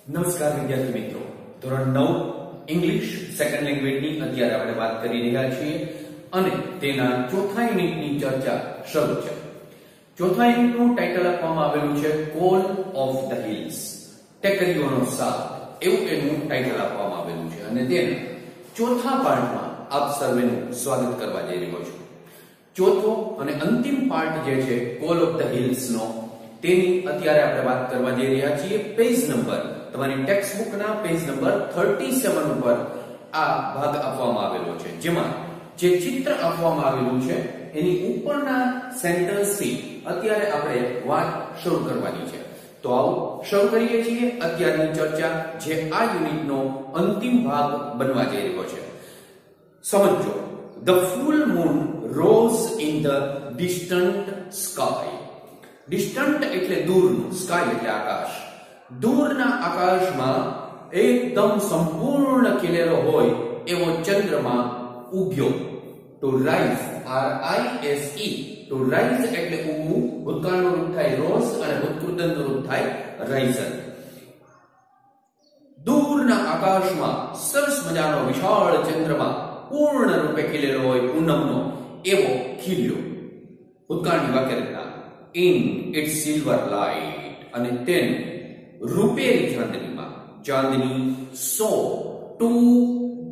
નમસ્કાર વિદ્યાર્થી મિત્રો, ધોરણ 9 ઇંગ્લિશ સેકન્ડ લેંગ્વેજની અત્યારે આપણે વાત કરી રહ્યા છીએ અને તેના ચોથા યુનિટની ચર્ચા શરૂ છે. ચોથા યુનિટનું ટાઇટલ આપવામાં આવેલું છે કોલ ઓફ ધ હિલ્સ, ટેકરીઓનો સાથ, એવું એનું ટાઇટલ આપવામાં આવેલું છે અને તેના ચોથા પાર્ટમાં આપ સર્વેનું સ્વાગત કરવા જઈ રહ્યો છું. ચોથો અને અંતિમ પાર્ટ જે છે કોલ ઓફ ધ હિલ્સ નો, તેની અત્યારે આપણે વાત કરવા જઈ રહ્યા છીએ. પેજ નંબર, તમારી ટેક્સ્ટ બુકના પેજ નંબર 37 ઉપર આ ભાગ આપવામાં આવેલો છે, જેમાં જે ચિત્ર આપવામાં આવેલું છે એની ઉપરના સેન્ટેન્સથી અત્યારે આપણે વાત શરૂ કરવાની છે. તો આવો શરૂ કરીએ છીએ અત્યારની ચર્ચા, જે આ યુનિટનો અંતિમ ભાગ બનવા જઈ રહ્યો છે. સમજો, the full moon rose in the distant sky. Distant એટલે દૂરનું, સ્કાય એટલે આકાશ. દૂરના આકાશમાં એકદમ સંપૂર્ણ ખીલેલો હોય એવો ચંદ્રમા ઉગ્યો. To rise, RISE, to rise એટલે ઉગવું, ભૂતકાળનું રૂપ થાય રોઝ અને ભૂતકૃતનનું રૂપ થાય રાઇઝન. દૂરના આકાશમાં સરસ મજાનો વિશાળ ચંદ્રમા પૂર્ણ રૂપે ખીલેલો હોય, પૂનમનો એવો ખીલ્યો. ભૂતકાળની વાક્ય રચના, in its silver light, અને તેને રૂપેરી ચાંદનીમાં, ચાંદની saw two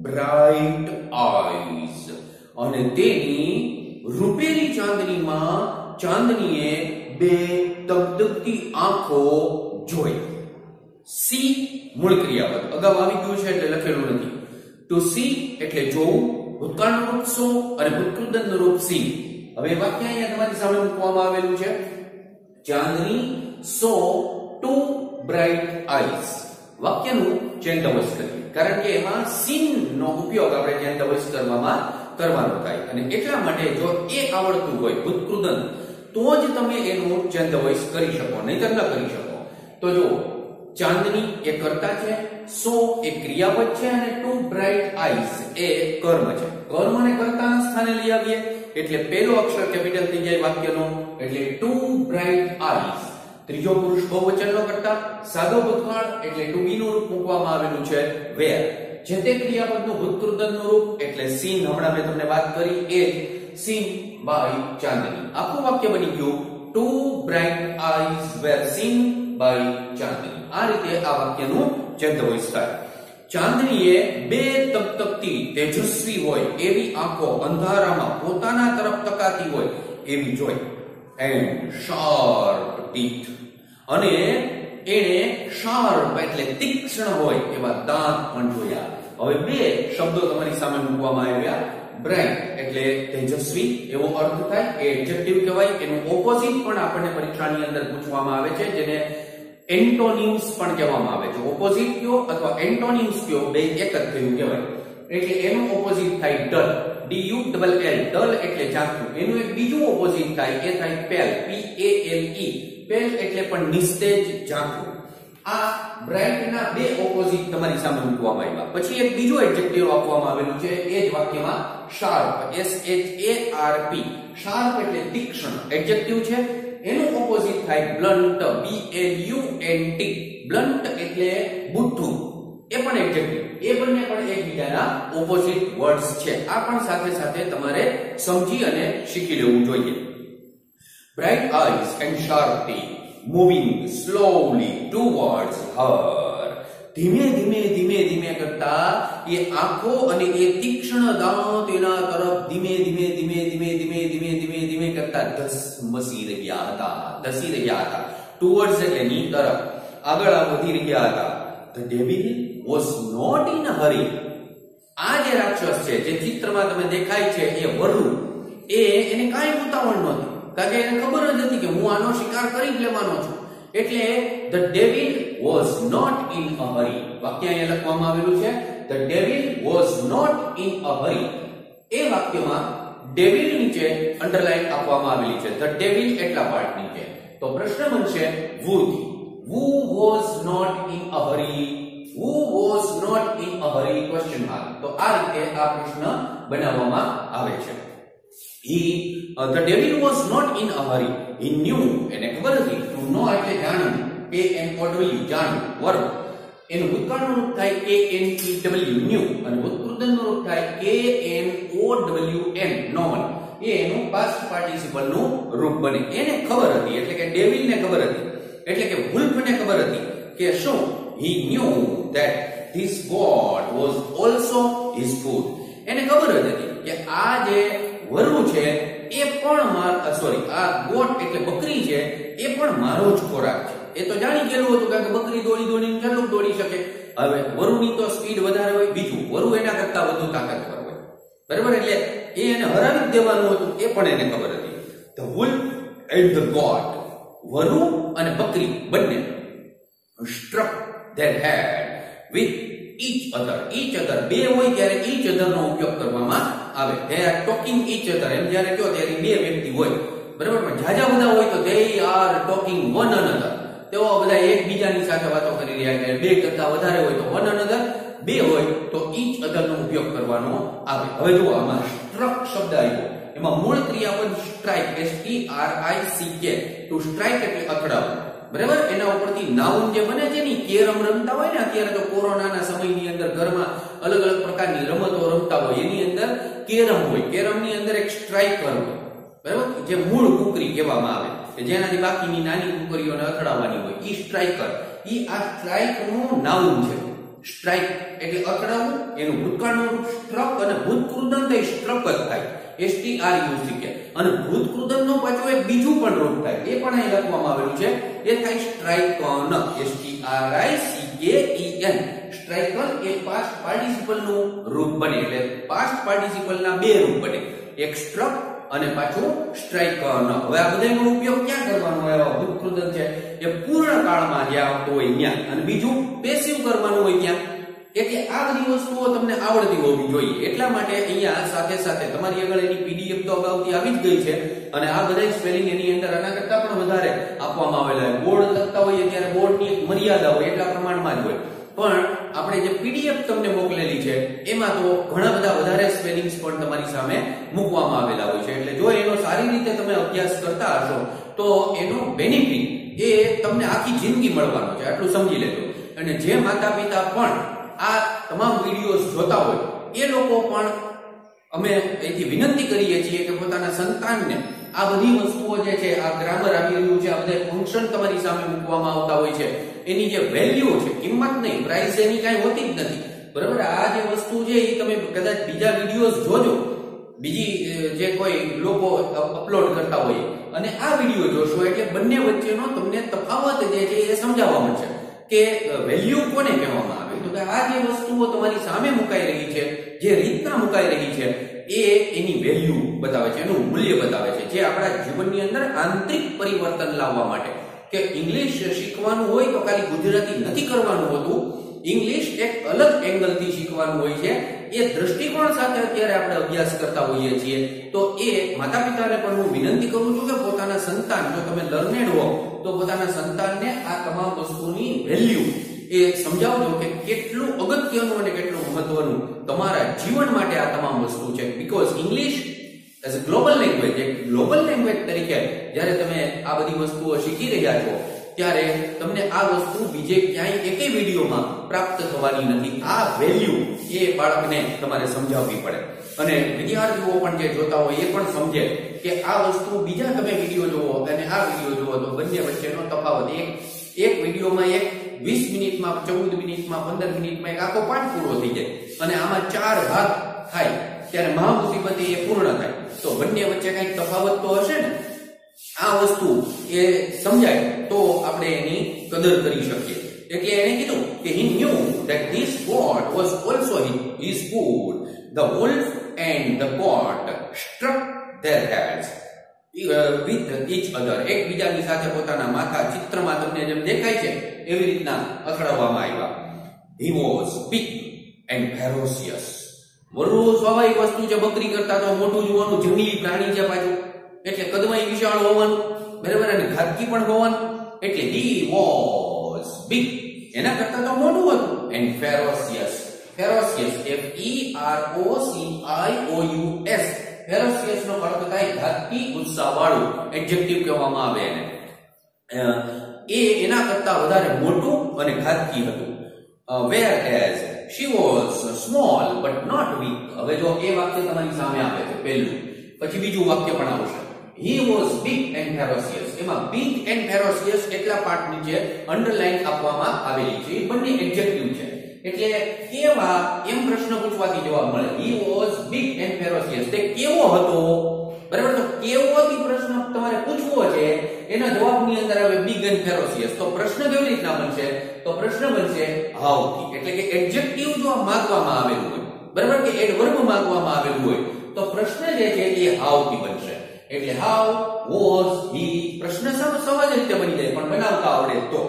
bright eyes, અને તેની રૂપેરી ચાંદનીમાં ચાંદનીએ બે તકતકતી આંખો જોઈ. સી મૂળ ક્રિયાપદ અગાઉ આવી ગયું છે એટલે લખેલું નથી. ટુ સી એટલે જોવું, ભૂતકાળનું રૂપ સો અને ભૂતકૃતનનું રૂપ સી. હવે વાક્ય અહીંયા તમારી સામે મૂકવામાં આવેલું છે, Chandni saw two bright eyes. વાક્યનું ચેન્જ ધ વોઇસ કરીએ, કારણ કે એમાં સીન નો ઉપયોગ આપણે ચેન્જ ધ વોઇસ કરવામાં કરવાનો થાય, અને એટલા માટે જો એ આવડતું હોય ભૂતકૃતન તો જ તમે એનું ચેન્જ ધ વોઇસ કરી શકો, નહીંતર ન કરી શકો. તો જો ચાંદની એ કર્તા છે, સો એ ક્રિયાપદ છે અને ટુ બ્રાઇટ આઈઝ એ કર્મ છે. કર્મને કર્તાના સ્થાને લઈ આવીએ એટલે પહેલો અક્ષર કેપિટલ થઈ જાય વાક્યનો, એટલે ટુ બ્રાઇટ આઈઝ. ત્રીજો પુરુષ બહુવચનનો કર્તા, સાદો ભૂતકાળ એટલે ટુ બી નું રૂપ મૂકવામાં આવેલું છે વેર. જે તે ક્રિયાપદનું ભૂતકૃતનનું રૂપ એટલે સીન, હમણાં મેં તમને વાત કરી એ સીન બાય ચાંદની. આખું વાક્ય બની ગયું, two bright eyes were seen by Chandni. આ રીતે આ વાક્યનું ચેન્જ ધ વોઇસ થાય. ચાંદનીએ બે તકતકતી તેજસ્વી હોય એવી આંખો અંધારામાં પોતાના તરફ તકાતી હોય એવી જોઈ. એન્ડ શાર્પ ટીથ, અને એને શાર્પ એટલે તીક્ષ્ણ હોય એવા દાંત પણ જોયા. હવે બે શબ્દો તમારી સામે મૂકવામાં આવ્યા. બ્રાઇટ એટલે તેજસ્વી એવો અર્થ થાય, એ એડજેક્ટિવ કહેવાય. એનું ઓપોઝિટ પણ આપણને પરીક્ષાની અંદર પૂછવામાં આવે છે, જેને એન્ટોનિમ્સ પણ કહેવામાં આવે છે. ઓપોઝિટ કયો અથવા એન્ટોનિમ્સ કયો, બે એક જ થયું કહેવાય. એટલે એનું ઓપોઝિટ થાય ડલ, DULL, ડલ એટલે ઝાંખું. એનું એક બીજું ઓપોઝિટ થાય, એ થાય પેલ, PALE. પેલ એટલે પણ નિસ્તેજ, ઝાંખું. આ બ્રાઇટ ના બે ઓપોઝિટ તમારી સામે મૂકવામાં આવ્યા. પછી એક બીજું એડજેક્ટિવ આપવામાં આવેલું છે એ જ વાક્યમાં, શાર્પ, SHARP. શાર્પ એટલે તીક્ષ્ણ, એડજેક્ટિવ છે. એનું ઓપોઝિટ થાય બ્લન્ટ, BLUNT. બ્લન્ટ એટલે બુદ્ધું, એ પણ એડજેક્ટિવ. એ બંને પણ એકબીજાના ઓપોઝિટ વર્ડ્સ છે. આ પણ સાથે સાથે તમારે સમજી અને શીખી લેવું જોઈએ. Bright eyes and sharp teeth moving slowly towards her. ધીમે ધીમે ધીમે ધીમે કરતા એ આંખો અને એ તીક્ષ્ણ દાંત એના તરફ ધીમે ધીમે ધીમે ધીમે ધીમે ધીમે ધીમે ધીમે કરતા ધસમસી રહ્યા હતા, ધસી રહ્યા હતા. ટુવર્ડ્સ એટલે ની તરફ, આગળ વધી રહ્યા હતા. The devil was not in a hurry. આ જે રાક્ષસ છે, જે ચિત્રમાં તમે દેખાય છે એ વરુ, એને કાંઈ ઉતાવળ નહોતી, કારણ કે એને ખબર જ હતી કે હું આનો શિકાર કરી જ લેવાનો છું. એટલે the devil was not in a hurry. વાક્ય અહીંયા લખવામાં આવેલું છે, the devil was not in a hurry. એ વાક્યમાં devil નીચે અંડરલાઈન આપવામાં આવેલી છે, the devil એટલા પાર્ટ નીચે. તો પ્રશ્ન બનશે who was not in a hurry. Who was not in a hurry? Question mark. તો આ રીતે આ પ્રશ્ન બનાવવામાં આવે છે. The devil was not in a hurry. He knew, એને ખબર હતી. To know એટલે જાણવું, A N O W, જાણવું, વર્બ. એનું ભૂતકાળનું રૂપ થાય ANEW ન્યુ, અને ભૂતકૃદનનું રૂપ થાય ANOWN નોન. એ એનું પાસ્ટ પાર્ટિસિપલ નું રૂપ બને. એને ખબર હતી, એટલે કે ડેવિલને ખબર હતી, એટલે કે વુલ્ફને ખબર હતી કે શું he knew that this god was also his food. એને ખબર જ હતી કે આ જે વરુ છે એ પણ આ ગોટ એટલે બકરી છે એ પણ મારો જ ખોરાક છે. એ તો જાણી ગયેલું હતું કારણ કે બકરી દોડીને કેટલું દોડી શકે. હવે વરુની તો સ્પીડ વધારે હોય, બીજું વરુ એના કરતા વધુ તાકાતવર હોય, બરાબર? એટલે એને હરાવી જ દેવાનું હતું, એ પણ એને ખબર હતી. The wolf and the goat, વરુ અને બકરી બંને struck their head with each other. બે હોય ત્યારે each other નો ઉપયોગ કરવામાં આવે. they are talking each other, એમ જ્યારે કહો ત્યારે બે વ્યક્તિ હોય, બરાબર? પણ જાજા બધા હોય તો they are talking one another. તેઓ બધા એકબીજાની સાથે વાતો કરી રહ્યા છે. બે કરતા વધારે હોય તો one another, બે હોય તો each other નો ઉપયોગ કરવાનો આવે. હવે જુઓ, આમાં struck શબ્દ આવ્યો, એમાં મૂળ ક્રિયાપદ strike, STRICK, to strike એટલે અથડાવવું, બરાબર? એના ઉપરથી નાઉન જે બને છે ને, કેરમ રમતા હોય ને અત્યારે તો કોરોનાના સમયની અંદર ઘરમાં અલગ અલગ પ્રકારની રમતો રમતા હોય, એની અંદર કેરમ હોય. કેરમની અંદર એક સ્ટ્રાઇકર હોય, બરાબર? જે મૂળ કુકરી કહેવામાં આવે કે જેનાથી બાકીની નાની કુકરીઓને અથડાવવાની હોય, ઈ સ્ટ્રાઇકર. ઈ આ સ્ટ્રાઇકનું નાઉન છે. સ્ટ્રાઇક એટલે અથડાવવું, એનું ભૂતકાળનું સ્ટ્રક, અને ભૂતકૃદન તો સ્ટ્રક જ થાય, STRUCK. અને ભૂતકૃદનનું પાછું એક બીજું પણ રૂપ થાય, એ પણ અહીં લખવામાં આવેલું છે, એ થાય સ્ટ્રાઇકન, STRICKEN. સ્ટ્રાઇકન એ પાસ્ટ પાર્ટિસિપલ નું રૂપ બને, એટલે પાસ્ટ પાર્ટિસિપલ ના બે રૂપ બને, એક સ્ટ્રક અને પાછું સ્ટ્રાઇકન. હવે આ બધાનો ઉપયોગ ક્યાં કરવાનો હોય? ભૂતકૃદન છે એ પૂર્ણ કાળમાં જ્યાં આવતો હોય ત્યાં, અને બીજું પેસિવ કરવાનું હોય ત્યાં. એટલે આ બધી વસ્તુઓ તમને આવડતી હોવી જોઈએ. એટલા માટે અહીંયા સાથે સાથે તમારી આગળ એની PDF તો અગાઉથી આવી જ ગઈ છે, અને આ બધા સ્પેલિંગ એની અંદર આના કરતા પણ વધારે આપવામાં આવેલા હોય. બોર્ડ લખતા હોઈએ ત્યારે બોર્ડની એક મર્યાદા હોય, એટલા પ્રમાણમાં જ હોય. પણ આપણે જે PDF તમને મોકલેલી છે એમાં તો ઘણા બધા વધારે સ્પેલિંગ્સ પણ તમારી સામે મૂકવામાં આવેલા હોય છે. એટલે જો એનો સારી રીતે તમે અભ્યાસ કરતા હશો તો એનો બેનિફિટ એ તમને આખી જિંદગી મળવાનો છે, આટલું સમજી લેજો. અને જે માતા પિતા પણ આ તમામ વિડીયોઝ જોતા હોય એ લોકો પણ અમે અહીંથી વિનંતી કરીએ છીએ કે પોતાના સંતાનને આ બધી વસ્તુઓ જે છે, આ ગ્રામર આવી રહ્યું છે, આ બધા ફંક્શન તમારી સામે મૂકવામાં આવતા હોય છે, એની જે વેલ્યુ છે, કિંમત નહીં, પ્રાઇસ એની કાંઈ હોતી જ નથી, બરાબર? આ જે વસ્તુ છે એ તમે કદાચ બીજા વિડીયોઝ જોજો, બીજી જે કોઈ લોકો અપલોડ કરતા હોય, અને આ વિડીયો જોશો એટલે બંને વચ્ચેનો તમને તફાવત જે છે એ સમજાવવા મળશે કે વેલ્યુ કોને કહેવામાં આવે. તો કે આ જે વસ્તુઓ તમારી સામે મુકાઈ રહી છે, જે રીતના મુકાઈ રહી છે, એ એની વેલ્યુ બતાવે છે, એનું મૂલ્ય બતાવે છે, જે આપણા જીવનની અંદર આંતરિક પરિવર્તન લાવવા માટે. કે ઇંગ્લિશ શીખવાનું હોય તો ખાલી ગુજરાતી નથી કરવાનું હોતું, ઇંગ્લિશ એક અલગ એંગલથી શીખવાનું હોય છે. એ દ્રષ્ટિકોણ સાથે અત્યારે આપણે અભ્યાસ કરતા હોઈએ છીએ. તો એ માતા પિતાને પણ હું વિનંતી કરું છું કે પોતાના સંતાન, જો તમે લર્નેડ હો તો પોતાના સંતાનને આ તમામ વસ્તુની વેલ્યુ એ સમજાવજો કે કેટલું અગત્યનું અને કેટલું મહત્વનું તમારા જીવન માટે આ તમામ વસ્તુ છે. Because English as a global language, એક ગ્લોબલ લેંગ્વેજ તરીકે જ્યારે તમે આ બધી વસ્તુઓ શીખી રહ્યા છો ત્યારે તમને આ વસ્તુ બીજે ક્યાંય એકેય વિડીયોમાં પ્રાપ્ત થવાની નથી. આ વેલ્યુ એ બાળકને તમારે સમજાવવી પડે, અને વિદ્યાર્થીઓ પણ જે જોતા હોય એ પણ સમજે કે આ વસ્તુ બીજા તમે વિડીયો જોવો અને આ વિડીયો જોવો તો બંને વચ્ચેનો તફાવત. એક વિડીયોમાં 20 મિનિટમાં, 14 મિનિટમાં, 15 મિનિટમાં એક આખો પાઠ પૂરો થઈ જાય, અને આમાં 4 ભાગ થાય ત્યારે મહા મુસીબતે એ પૂર્ણ થાય. તો બંને વચ્ચે કંઈક તફાવત તો હશે ને. આ વસ્તુ એ સમજાય તો આપણે એની કદર કરી શકીએ. એટલે એને કીધું કે he knew that this god was also his food. The wolf and the goat struck their heads with each other. એકબીજાની સાથે પોતાના માથા, ચિત્રમાં તમને જેમ દેખાય છે એવી રીતના અથડાવવામાં આવ્યા. He was big and ferocious. વરુ સ્વાભાવિક વસ્તુ છે, બકરી કરતા તો મોટું જોવાનું, જંગલી પ્રાણી છે પાછું, એટલે કદમાં વિશાળ હોવાનું, બરાબર, અને ઘાતકી પણ હોવાનું. એટલે he was big, એના કરતા તો મોટું હતું, and ferocious. ferocious, FEROCIOUS. ferocious નો અર્થ થાય ઘાતકી, ગુસ્સાવાળું, એડજેક્ટિવ કહેવામાં આવે એને. એ એના કરતા વધારે મોટું અને ઘાતકી હતું. whereas she was small but not weak. હવે જો એ વાક્ય તમારી સામે આપે છે પહેલું, પછી બીજું વાક્ય પણ આવશે. He was big and ferocious. એમાં big and ferocious એટલા પાર્ટ નીચે અંડરલાઈન આપવામાં આવેલી છે. એ બંને એડજેક્ટિવ છે. એટલે કેવા એમ પ્રશ્ન પૂછવાથી જવાબ મળે. He was big and ferocious. તે કેવો હતો? બરાબર. તો કેવોથી પ્રશ્ન તમારે પૂછવો છે, એના જવાબની અંદર આવે big and ferocious. તો પ્રશ્ન કેવી રીતના બનશે? તો પ્રશ્ન બનશે how થી. એટલે કે એડજેક્ટિવ જો માંગવામાં આવેલું હોય, બરાબર, કે એડવર્બ માંગવામાં આવેલું હોય, તો પ્રશ્ન જે છે એ how થી બનશે. એટલે how was he, પ્રશ્ન સહજ રીતે બની જાય પણ બનાવતા આવડે તો,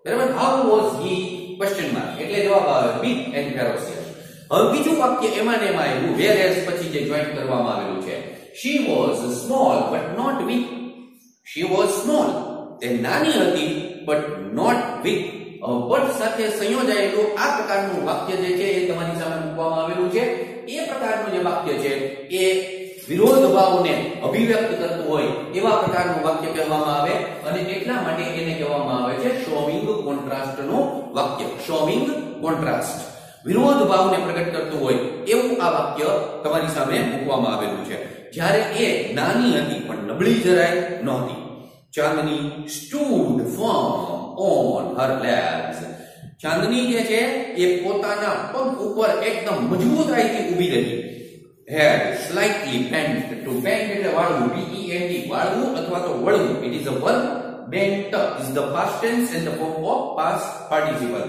બરાબર. how was he question mark, એટલે જવાબ આવે big and ferocious. હવે બીજું વાક્ય એમાં ને એમાં આવ્યું whereas પછી જે જોઈન્ટ કરવામાં આવેલું છે. she was small but not weak. she was small, તે નાની હતી but not weak. but સાથે સંયોજાયેલું આ પ્રકારનું વાક્ય જે છે એ તમારી સામે મૂકવામાં આવેલું છે. એ પ્રકારનું જે વાક્ય છે એ વિરોધ ભાવને અભિવ્યક્ત કરતું હોય એવા પ્રકારનું વાક્ય કહેવામાં આવે અને એટલા માટે એને કહેવામાં આવે છે શોવિંગ કોન્ટ્રાસ્ટનું વાક્ય. શોવિંગ કોન્ટ્રાસ્ટ, વિરોધ ભાવને પ્રગટ કરતું હોય એવું આ વાક્ય તમારી સામે મૂકવામાં આવેલું છે. જ્યારે એ નાની હતી પણ નબળી જરાય નહોતી. ચાંદની stood firm on her legs. ચાંદની જે છે એ પોતાના પગ ઉપર એકદમ મજબૂતાઈથી ઊભી રહી. had slightly bent. to bend એટલે વાળવું, bend, વાળવું અથવા તો વળવું. it is a verb. bent is the past tense and the form of past participle.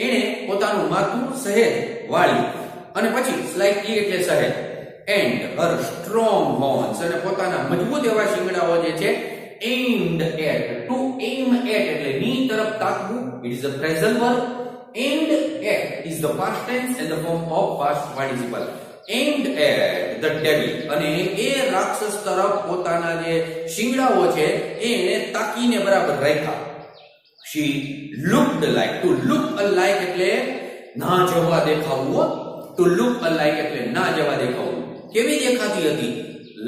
એને પોતાનું માથું સહેજ વાળ્યું અને પછી slightly એટલે સહેજ, and her strong horns, અને પોતાના મજબૂત એવા શિંગડાઓ જે છે aimed at. to aim at એટલે ની તરફ તાકવું. it is a phrasal verb. aimed at is the past tense and the form of past participle. aimed at the devil, અને એ રાક્ષસ તરફ પોતાના જે શિંગડાઓ છે એને તાકીને બરાબર રાખ્યા. she looked like. to look alike એટલે ના જેવા દેખાવું. to look alike એટલે ના જેવા દેખાવું. કેવી દેખાતી હતી?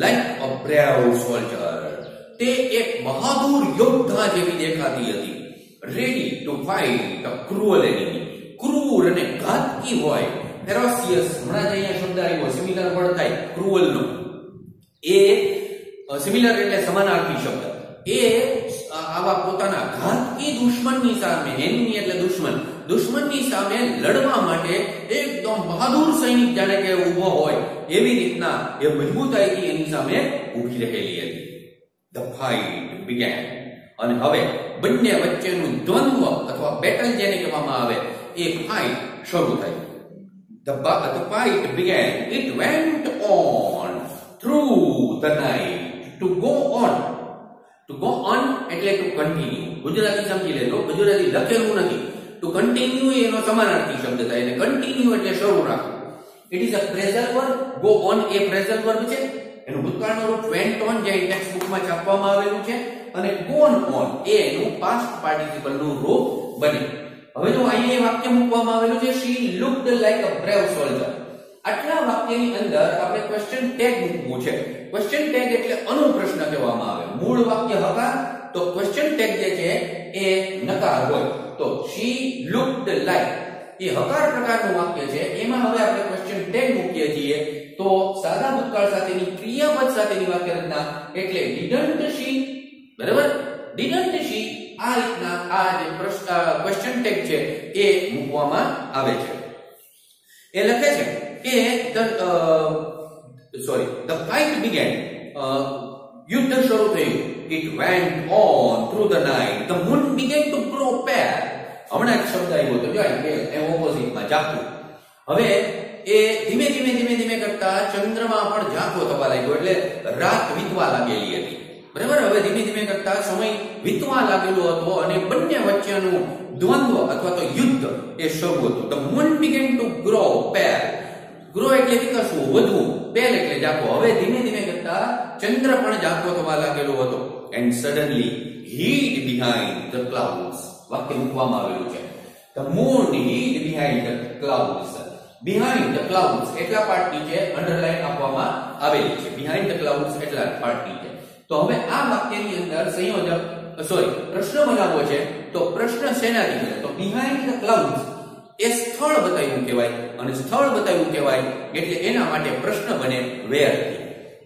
like a brave soldier. તે એક બહાદુર યોદ્ધા જેવી દેખાતી હતી. ready to fight a cruel enemy. ક્રૂર અને ઘાતકી હોય. ferocious, હમણાં જ અહીંયા શબ્દ આવ્યો, સિમિલર વર્ડ થાય ક્રુઅલ નો. એ સિમિલર એટલે સમાનાર્થી શબ્દ. એ આવા પોતાના ઘાતકી દુશ્મનની સામે, એનિમી એટલે દુશ્મન, દુશ્મનની સામે લડવા માટે એકદમ બહાદુર સૈનિક જાણે કે ઊભો હોય એવી રીતના એ મજબૂતાઈથી એની સામે ઊભી રહેલી હતી. The fight began. અને હવે બંને વચ્ચેનું દ્વંદ્વ અથવા બેટલ જેને કહેવામાં આવે એ ફાઇટ શરૂ થઈ. The fight began. It went on through the night. To go on. To go on એટલે to continue. ગુજરાતી સમજી લેજો, ગુજરાતી લખેલું નથી. To continue એનો સમાનાર્થી શબ્દ થાય અને continue એટલે શરૂ રાખવું. It is a phrasal verb. Go on A phrasal verb છે. એનું ભૂતકાળનું રૂપ went on જે ટેક્સ્ટ બુકમાં છાપવામાં આવેલું છે અને gone on એ એનું past participle નું રૂપ બને. હવે જો અહીંયા વાક્ય મૂકવામાં આવેલું છે she looked like a brave soldier. આટલા વાક્યની અંદર આપણે ક્વેશ્ચન ટેગ મૂકવું છે. ક્વેશ્ચન ટેગ એટલે અનુપ્રશ્ન કહેવામાં આવે. મૂળ વાક્ય હકાર, તો ક્વેશ્ચન ટેગ જે છે એ નકાર હોય. તો she looked like એ હકાર પ્રકારનું વાક્ય છે. એમાં હવે આપણે ક્વેશ્ચન ટેગ મૂકીએ છીએ તો સાદા ભૂતકાળ સાથેની ક્રિયાપદ સાથેની વાક્ય રચના એટલે didn't she, બરાબર, didn't she આ રીતના આ જે ક્વેશ્ચન ટેગ છે એ મૂકવામાં આવે છે. એ લખે છે કે the fight began. યુદ્ધ શરૂ થયું. it went on through the night. the moon began to grow pale. હમણાં એક શબ્દ આવ્યો તો જો એ ઓપોઝિટમાં ઝાંખું. હવે એ ધીમે ધીમે ધીમે ધીમે કરતા ચંદ્રમા પણ ઝાંખો થવા લાગ્યો એટલે રાત વીતવા લાગેલી હતી. બરાબર. હવે ધીમે ધીમે કરતા સમય વીતવા લાગેલો હતો અને બંને વચ્ચેનું દ્વંદ્વ અથવા તો યુદ્ધ એ શરૂ હતું. the moon began to grow pale. grow એટલે વિકસવું, વધવું, pale એટલે ઝાંખો. હવે ધીમે ધીમે કરતા ચંદ્ર પણ ઝાંખો થવા લાગેલો હતો. and suddenly hid behind the clouds. વાક્ય મૂકવામાં આવેલું છે the moon hid behind the clouds. behind the clouds એટલા પાર્ટ નીચે અંડરલાઈન આપવામાં આવેલી છે. behind the clouds એટલા પાર્ટ નીચે. તો હવે આ વાક્યની અંદર પ્રશ્ન બનાવવો છે. તો પ્રશ્ન શેનાથી છે? તો behind the clouds એ સ્થળ બતાવ્યું કહેવાય, અને સ્થળ બતાવ્યું કહેવાય એટલે એના માટે પ્રશ્ન બને વેર.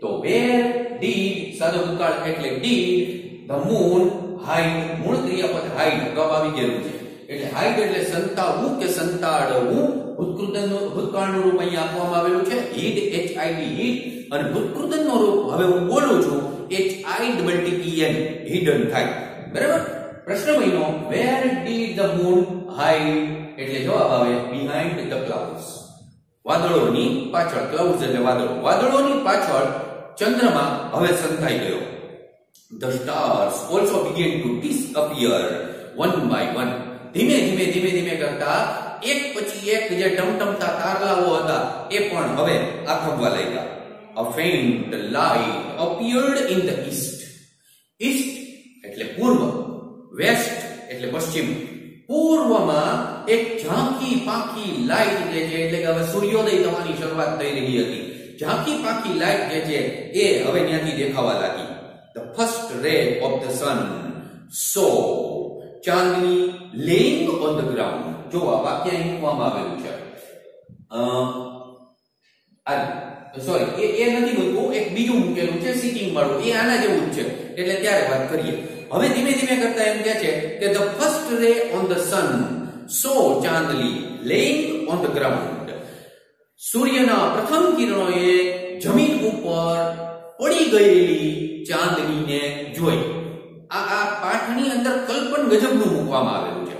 તો વેર ડીડ સાદો ભૂતકાળ એટલે ડીડ ધ મૂન હાઇડ, મૂળ ક્રિયાપદ હાઇડ કબ આવી ગયેલું છે એટલે હાઇડ એટલે સંતાવવું કે સંતાડવું. ભૂતકાળનું રૂપ અહીંયા આપવામાં આવેલું છે હિડ, HID હિડ, અને ભૂતકૃતનનું રૂપ હવે હું બોલું છું HIDDEN હિડન થાય. બરાબર. પ્રશ્ન બન્યો where did the moon hide એટલે જવાબ આવે બિહાઇન્ડ ધ ક્લાઉડ્સ. વાદળોની પાછળ, ક્લાઉડ્સ એટલે વાદળો, વાદળોની પાછળ ચંદ્રમા હવે સંતાઈ ગયો. The stars also began to disappear one by one. ધીમે ધીમે કરતા એક પછી એક જે ટમટમતા તારલાઓ હતા એ પણ હવે આથમવા લાગ્યા. A faint light appeared in the east. East એટલે પૂર્વ, west એટલે પશ્ચિમ. પૂર્વમાં એક ઝાંખી પાખી લાઈટ જે છે એટલે કે હવે સૂર્યોદય થવાની શરૂઆત થઈ રહી હતી. ઝાંખી પાખી લાઈટ જે છે એ હવે ત્યાંથી દેખાવા લાગી. The first ray of the sun saw Chandni laying on the ground. જો આ વાક્ય અહીં મૂકવામાં આવેલું છે. સોરી, એ નથી મૂકવું, એક બીજું મૂકેલું છે સિટિંગ વાળું, એ આના જેવું જ છે એટલે ત્યારે વાત કરીએ. હવે ધીમે કરતા એમ કહે છે કે the first ray on the sun saw ચાંદલી laying on the ground. સૂર્યના પ્રથમ કિરણોએ જમીન ઉપર પડી ગયેલી ચાંદનીને જોઈ. આ પાઠની અંદર કલ્પન ગજબનું મૂકવામાં આવેલું છે.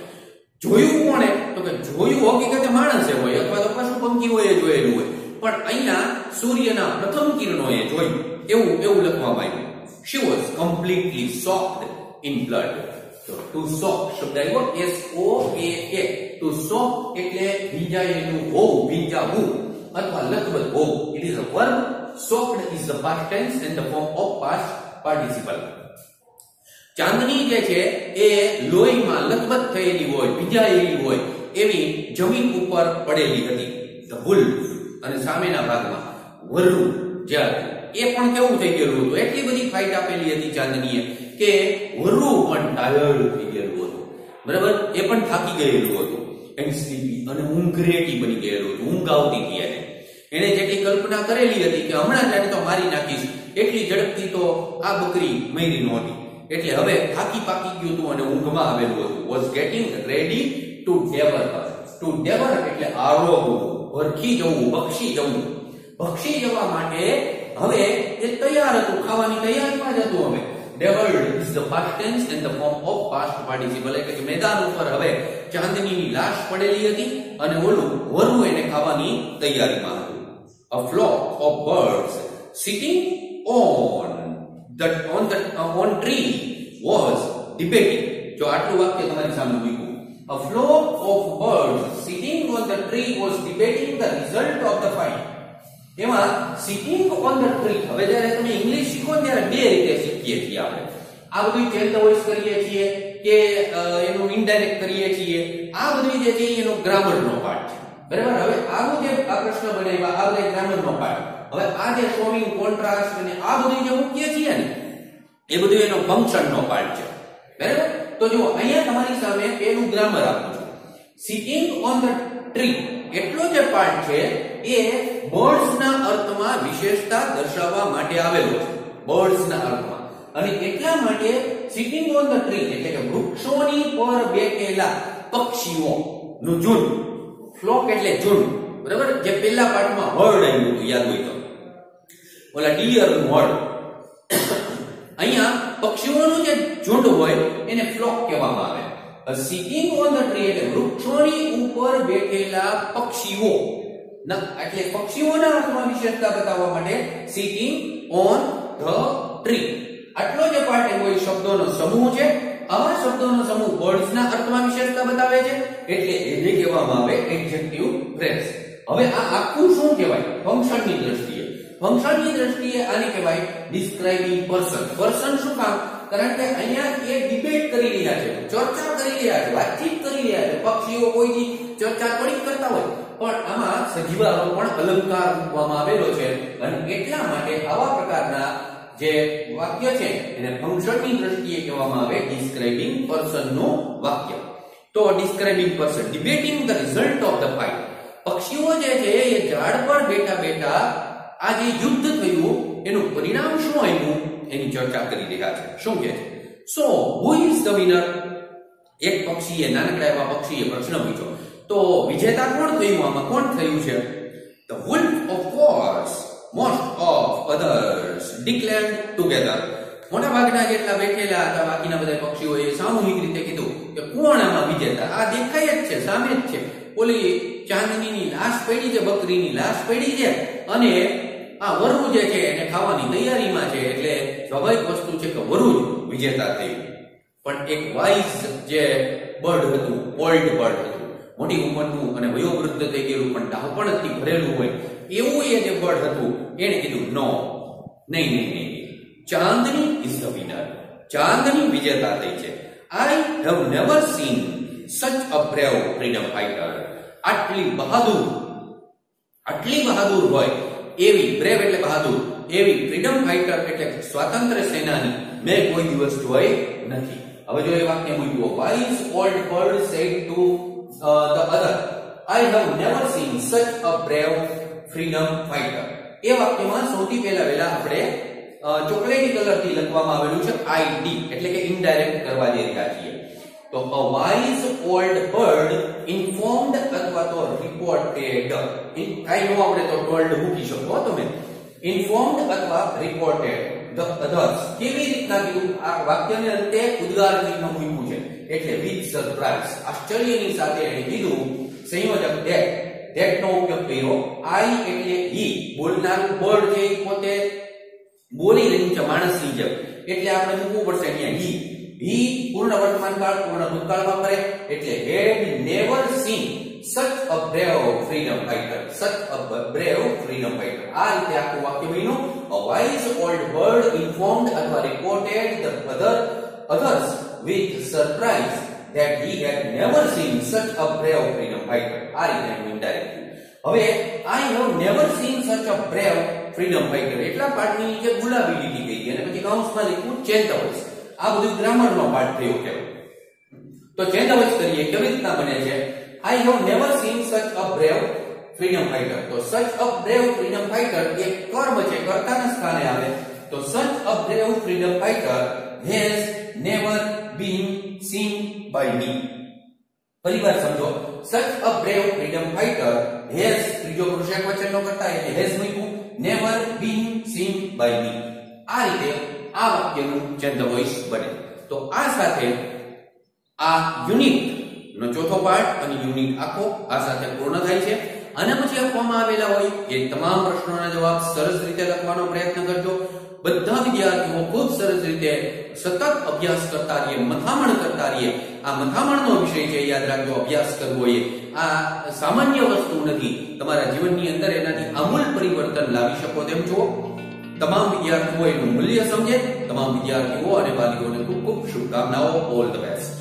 જોયું કોણે? તો કે જોયું હકીકતે માણસે હોય અથવા તો પશુ પંખીઓએ જોયેલું હોય, પણ અહીંયા સૂર્યના પ્રથમ કિરણોએ જોઈ એવું લખવામાં આવ્યું. She was completely soaked in blood. તો to soak શબ્દ આવ્યો SOAK. to soak એટલે ભીંજાયેલું હોવું, ભીંજાવું અથવા લથબથ હોવું. It is a verb. Soaked is the past tense and the form of past participle. ચાંદની જે છે એ લોહીમાં લથબથ થયેલી હોય, ભીંજાયેલી હોય એવી જમીન ઉપર પડેલી હતી. The wolf અને સામેના ભાગમાં વરુ જે એ પણ કેવું થઈ ગયેલું હતું, એટલી બધી ફાઇટ આપેલી હતી ચાંદનીએ કે વરુ પણ ટાયર્ડ થઈ ગયેલું હતું. બરાબર, એ પણ થાકી ગયેલું હતું. એન્ડ સ્લીપી અને ઊંઘરેટી બની ગયેલું હતું, ઊંઘ આવતી હતી એને જેટલી કલ્પના કરેલી હતી કે હમણાં જ તો મારી નાખીશ, એટલી ઝડપથી તો આ બકરી મરી નહોતી. એટલે હવે થાકી પાકી ગયું હતું અને ઊંઘમાં આવેલું હતું. was getting ready to devour her. to devour એટલે આરોગવું, ભરખી જવું, ભક્ષી જવું. ભક્ષી જવા માટે હવે એ તૈયાર હતું, ખાવાની તૈયારીમાં જ હતું. હવે devoured is the past tense and the form of past participle. એટલે કે મેદાન ઉપર હવે ચાંદનીની લાશ પડેલી હતી અને ઓલું વરુ એને ખાવાની તૈયારીમાં હતું. A flock of birds sitting on tree was debating. જો આટલું વાક્ય તમારી સામે મૂક્યું. A flock of birds sitting on the tree was debating the result of the fight. એમાં sitting on the tree, હવે જ્યારે તમે ઇંગ્લિશ શીખો ત્યારે બે રીતે શીખીએ છીએ આપણે. આ બધું ચેન્જ ધ વોઇસ કરીએ છીએ કે એનું ઇનડાયરેક્ટ કરીએ છીએ. આ બધું જે છે એનો ગ્રામરનો પાર્ટ છે. બરાબર. હવે આવું જે આ પ્રશ્ન બનાવ્યા આ બધા ગ્રામરનો પાર્ટ. હવે આ જે શોવિંગ, કોન્ટ્રાસ્ટ અને આ બધું જે મૂકીએ છીએ ને એ બધું એનો ફંક્શનનો પાર્ટ છે. બરાબર. તો જો અહીંયા તમારી સામે પેલું ગ્રામર આપું છું. સિટિંગ ઓન ધ ટ્રી એટલો જે પાર્ટ છે એ બર્ડ્સના અર્થમાં વિશેષતા દર્શાવવા માટે આવેલો છે. બર્ડ્સના અર્થમાં. અને એટલા માટે સિટિંગ ઓન ધ ટ્રી એટલે કે વૃક્ષોની પર બેઠેલા પક્ષીઓનું ઝુંડ. ફ્લોક એટલે ઝુંડ. બરાબર. જે પહેલા પાર્ટમાં હર્ડ આવ્યું હતું, યાદ હોય તો ઓલા ડિયરનું હર્ડ. અહીંયા પક્ષીઓનું જે ઝુંડ હોય એને ફ્લોક કહેવામાં આવે. સિટિંગ ઓન ધ ટ્રી એટલે વૃક્ષોની ઉપર બેઠેલા પક્ષીઓ ના, એટલે પક્ષીઓના અર્થમાં વિશેષતા બતાવવા માટે સિટિંગ ઓન ધ ટ્રી. આટલો જે પાર્ટ એવો શબ્દોનો સમૂહ છે. આવા શબ્દોનો સમૂહ વર્ડ્સના અર્થમાં વિશેષતા બતાવે છે એટલે એને કહેવામાં આવે એડજેક્ટિવ ફ્રેઝ. હવે આ આખું શું કહેવાય ફંક્શનની દ્રષ્ટિએ? ફંક્શનની દ્રષ્ટિએ આને કહેવાય ડિસ્ક્રાઇબિંગ પર્સન. પર્સન શું કામ? કારણ કે અહીંયા એ ડિબેટ કરી રહ્યા છે, ચર્ચા કરી રહ્યા છે, વાતચીત કરી રહ્યા છે. પક્ષીઓ કોઈની ચર્ચા થોડી કરતા હોય, પણ આમાં સજીવાનો પણ અલંકાર મૂકવામાં આવેલો છે અને એટલા માટે આવા પ્રકારના જે વાક્ય છે એને ફંક્શનની દ્રષ્ટિએ કહેવામાં આવે ડિસ્ક્રાઇબિંગ પર્સનનું વાક્ય. તો describing person debating the result of the fight. પક્ષીઓ જે છે એ ઝાડ પર બેઠા બેઠા આ જે યુદ્ધ થયું એનું પરિણામ શું આવ્યું એની ચર્ચા કરી રહ્યા છે. શું કહે છે? સો હુ ઇઝ ધ વિનર? એક પક્ષીએ, નાનકડા એવા પક્ષીએ પ્રશ્ન પૂછ્યો. તો વિજેતા કોણ થયું? આમાં કોણ થયું છે? The wolf of course, most of others declared together. મોટા ભાગના જેટલા બેઠેલા હતા બાકીના બધા પક્ષીઓએ સામૂહિક રીતે કીધું કે કોણ આમાં વિજેતા? આ દેખાય જ છે, સામે જ છે. ઓલી ચાંદનીની લાશ પડી છે, બકરીની લાશ પડી છે, અને આ વરુ જે છે એને ખાવાની તૈયારીમાં છે. એટલે સ્વાભાવિક વસ્તુ છે કે વરુ જ વિજેતા થયું. પણ એક વાઇઝ જે બર્ડ હતું, ઓલ્ડ બર્ડ હતું, મોટી ઉંમરનું અને વયોવૃદ્ધ થઈ ગયેલું પણ ડાહપણથી ભરેલું હોય એવું એ જે બર્ડ હતું, એને કીધું નો, નહીં નહીં નહીં, ચાંદની ઇઝ ધ વિનર. ચાંદની વિજેતા થઈ છે. આઈ have never seen such a brave freedom fighter. આટલી બહાદુર હોય એવી, બ્રેવ એટલે બહાદુર, એવી ફ્રીડમ ફાઇટર એટલે સ્વાતંત્ર્ય સેનાની મેં કોઈ દિવસ જોઈ નથી. હવે જો એ વાક્ય મૂક્યું, wise old bird said to the other, I have never seen such a brave freedom fighter. એ વાક્યમાં સૌથી પહેલા આપણે ચોકલેટી કલરથી લખવામાં આવેલું છે આઈડી, એટલે કે ઇનડાયરેક્ટ કરવા જઈ રહ્યા છીએ. તો a wise old bird informed અથવા તો reported, કાઈ નો આપણે તો told મૂકી શકો તમે, informed અથવા reported the others. કેવી રીતના કીધું? આ વાક્યને અંતે ઉદ્ગાર ચિહ્ન મૂક્યું છે એટલે with surprise, આશ્ચર્યની સાથે એને કીધું. સંયોજક that નો ઉપયોગ કર્યો. I એટલે he, બોલનારું બર્ડ છે એ પોતે બોલી રહ્યું છે માણસની જેમ, એટલે આપણે મૂકવું પડશે અહીંયા he પૂર્ણ વર્તમાન કાળ પૂર્ણ ભૂતકાળમાં કરે એટલે had never seen such a brave freedom fighter. such a brave freedom fighter. આ રીતે આખું વાક્ય બન્યું. a wise old bird informed અથવા reported the others with surprise that he had never seen such a brave freedom fighter. આ રીતે એનું indirect. હવે I have never seen such a brave freedom fighter એટલા પાર્ટની નીચે ગુલાબી લીટી ગઈ અને પછી કૌંસમાં લખ્યું ચેન્જ ધ વોઇસ. આ બધું ગ્રામરનો પાર્ટ થયો કેવો. તો ચેન્જ ધ વોઇસ કરીએ. કેવી રીતના બને છે? I have never seen such a brave freedom fighter. તો such a brave freedom fighter એક કર્મ છે, કર્તાના સ્થાને આવે. તો such a brave freedom fighter has never been seen by me. ફરીવાર સમજો. such a brave freedom fighter has, ત્રીજો પુરુષ એકવચનનો કરતા એટલે has મૂક્યું, never been seen by me. આ રીતે આ વાક્યનું ચેન્જ ધ વોઇસ બને. તો આ સાથે આ યુનિટ નો ચોથો પાર્ટ અને યુનિટ આખો આ સાથે પૂર્ણ થાય છે. આના પછી આપવામાં આવેલા હોય એ તમામ પ્રશ્નોના જવાબ સરસ રીતે લખવાનો પ્રયત્ન કરજો. બધા વિદ્યાર્થીઓ ખૂબ સરસ રીતે સતત અભ્યાસ કરતા રહીએ, મથામણ કરતા રહીએ. આ મથામણનો વિષય છે, યાદ રાખજો. અભ્યાસ કરવો એ આ સામાન્ય વસ્તુ નથી. તમારા જીવનની અંદર એનાથી આમૂલ પરિવર્તન લાવી શકો તેમ છો. તમામ વિદ્યાર્થીઓ એનું મૂલ્ય સમજે. તમામ વિદ્યાર્થીઓ અને વાલીઓને ખૂબ ખૂબ શુભકામનાઓ. All the best.